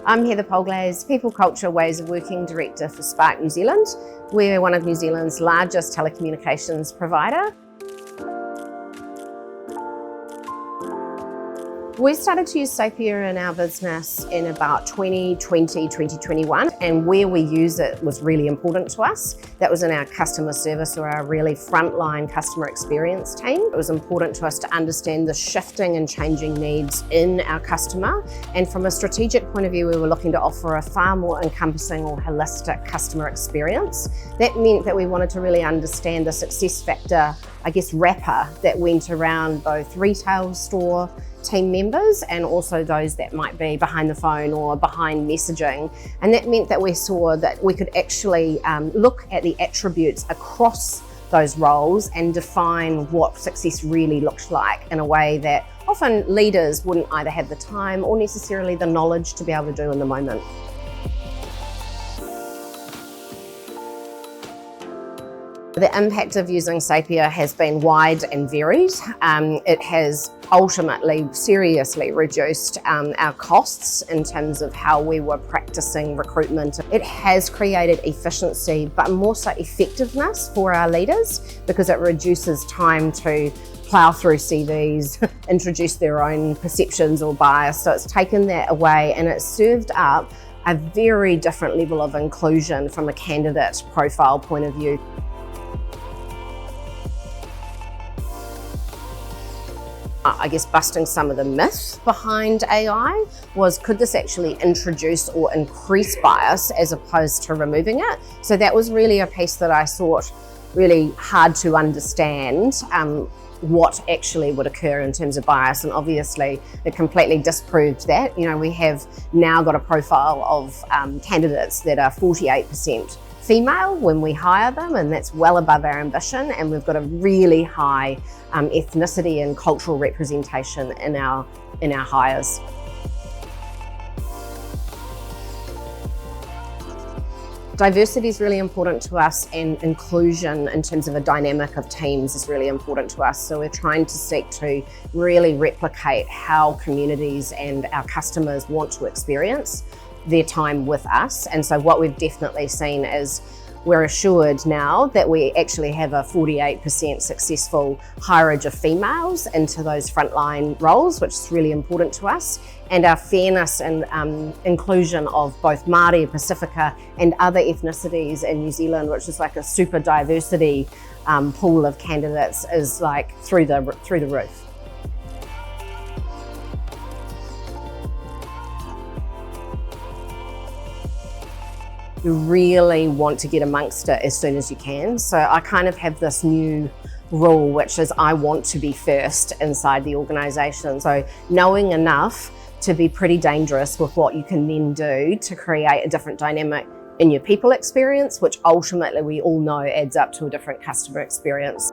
I'm Heather Polglaze, People Culture Ways of Working Director for Spark New Zealand. We're one of New Zealand's largest telecommunications provider. We started to use Sapia in our business in about 2020, 2021, and where we use it was really important to us. That was in our customer service or our really frontline customer experience team. It was important to us to understand the shifting and changing needs in our customer. And from a strategic point of view, we were looking to offer a far more encompassing or holistic customer experience. That meant that we wanted to really understand the success factor, wrapper that went around both retail store team members and also those that might be behind the phone or behind messaging. And that meant that we saw that we could actually look at the attributes across those roles and define what success really looked like in a way that often leaders wouldn't either have the time or necessarily the knowledge to be able to do in the moment. The impact of using Sapia has been wide and varied. It has ultimately seriously reduced our costs in terms of how we were practicing recruitment. It has created efficiency, but more so effectiveness for our leaders because it reduces time to plough through CVs, introduce their own perceptions or bias. So it's taken that away and it's served up a very different level of inclusion from a candidate profile point of view. Busting some of the myths behind AI was, could this actually introduce or increase bias as opposed to removing it? So that was really a piece that I thought really hard to understand what actually would occur in terms of bias, and obviously it completely disproved that. You know, we have now got a profile of candidates that are 48% female when we hire them, and that's well above our ambition, and we've got a really high ethnicity and cultural representation in our hires. Diversity is really important to us, and inclusion in terms of a dynamic of teams is really important to us. So we're trying to seek to really replicate how communities and our customers want to experience their time with us. And so what we've definitely seen is we're assured now that we actually have a 48% successful hireage of females into those frontline roles, which is really important to us. And our fairness and inclusion of both Māori, Pacifica and other ethnicities in New Zealand, which is like a super diversity pool of candidates, is like through the roof. You really want to get amongst it as soon as you can. So I kind of have this new rule, which is I want to be first inside the organisation. So knowing enough to be pretty dangerous with what you can then do to create a different dynamic in your people experience, which ultimately we all know adds up to a different customer experience.